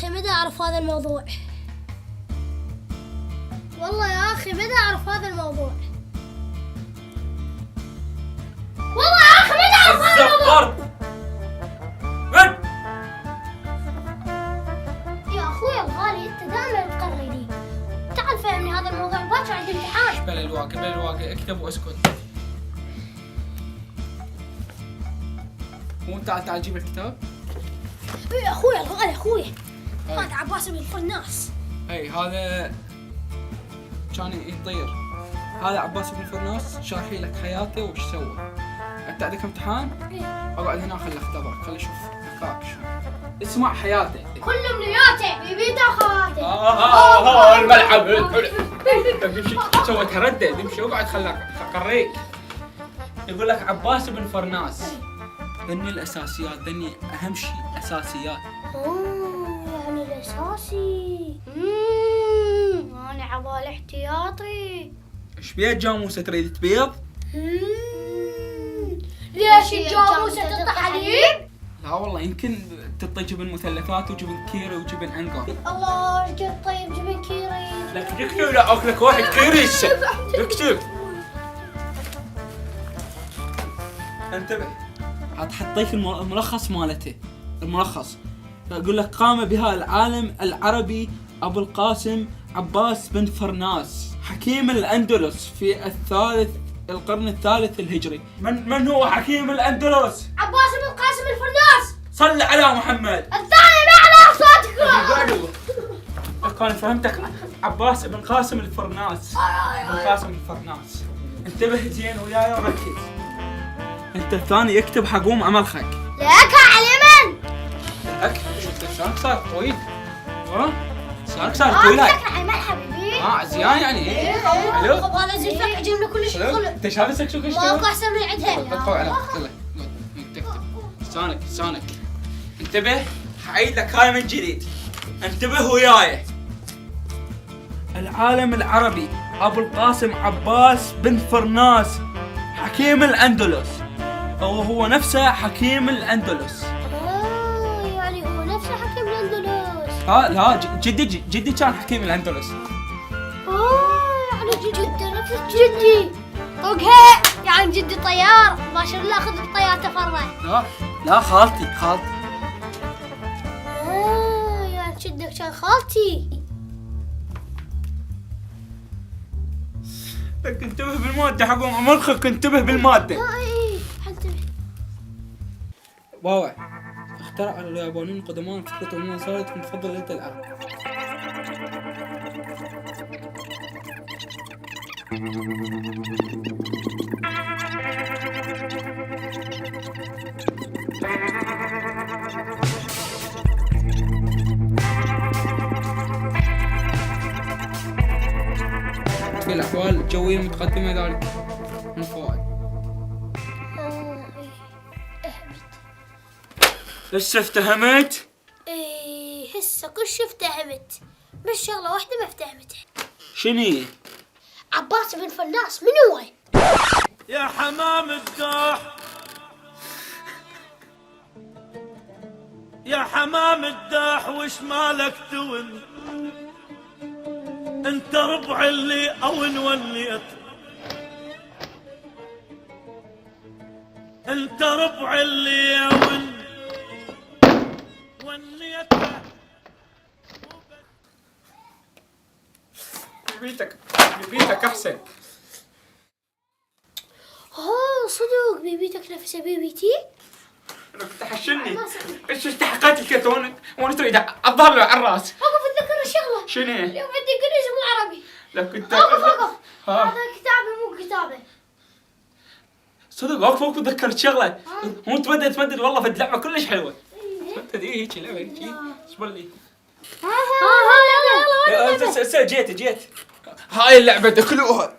أخي متى أعرف هذا الموضوع؟ والله يا أخي متى أعرف هذا الموضوع؟ والله يا أخي متى أعرف هذا الموضوع؟ وين؟ يا أخوي الغالي أنت دائما تقررني. تعال فهمني هذا الموضوع، باكر عندي امتحان. بلا الواقع اكتب واسكت. مو تعال جيب الكتاب. يا أخوي الغالي أخوي، هذا عباس بن الفرناس. اي هذا كان يطير. هذا عباس بن الفرناس شارحي لك حياته وش سوى. انت عندك امتحان؟ اقعد هنا خل اختبرك، خل اشوف ذكاك شو. اسمع حياته. كل امنياته بيبيته وخواته. الملعب امشي سويتها ردد، امشي اقعد خلاك اقريك. يقول لك عباس بن فرناس ذني الاساسيات، ذني اهم شيء اساسيات. يعني الاساسي. انا عبال احتياطي. ايش بيها جاموسه تريد تبيض؟ ليش الجاموسه تطلع حليب؟ لا والله يمكن تطي جبن مثلثات وجبن كيري وجبن عنقر. الله جد طيب جبن كيري. لك تكتب لا اكلك واحد كيري اكتب. انتبه حطيك الملخص مالته. الملخص يقول لك قام بها العالم العربي ابو القاسم عباس بن فرناس حكيم الاندلس في القرن الثالث الهجري. من هو حكيم الاندلس؟ عباس بن قاسم الفرناس. صل على محمد. الثاني بأعلى صوتكم. انا فهمتك. عباس بن قاسم الفرناس. بن قاسم الفرناس. انتبه زين وياي وركز. انت الثاني اكتب حقوم عملخك. لك علما. لك شفت لسانك صار طويل. لسانك صار طويل. على حبيبي. زين يعني ايه؟ حلو. طب انا زين فك عجبنا كلش حلو. انت شايف نفسك شو كشتو؟ ماكو احسن من عندها. بقوا على لسانك. انتبه حعيد لك هاي من جديد. انتبه وياي. العالم العربي ابو القاسم عباس بن فرناس حكيم الاندلس. هو نفسه حكيم الاندلس. يعني هو نفسه حكيم الاندلس. لا جدي كان حكيم الاندلس. يعني جدي نفس جدي. طقها يعني جدي طيار، ما شاء الله اخذ الطيار تفرع. لا خالتي. يعني جدك كان خالتي. لك انتبه بالمادة حقهم عمرخك، انتبه بالمادة. اي حنتبه. واو اخترع اليابانيين القدماء فكرة عموما صارت مفضلة العرب. في الأحوال الجوية المتقدمة ذلك من فوائد. لسه افتهمت؟ ايه هسه كل شي افتهمت، بس شغلة واحدة ما افتهمتها. شني؟ عباس بن فرناس من هو؟ يا حمام الداح يا حمام الداح وش مالك تون؟ انت ربع اللي اون وليت، انت ربع اللي اون وليت. بيبيتك احسن. صدق بيبيتك نفس بيبيتي؟ انا كنت حشني. ايش استحقيت الكرتون وانا تريد اظهر له على الراس. وقف اتذكر شغله. شنو؟ اليوم بدي انجليزي مو عربي. لو كنت وقف هذا كتابي مو كتابه. صدق وقف تذكرت شغله. هو تمدد والله في اللعبه كلش حلوه. تمدد هيك لعبه هيك اصبر لي. يلا جيت هاي اللعبه دخلوها.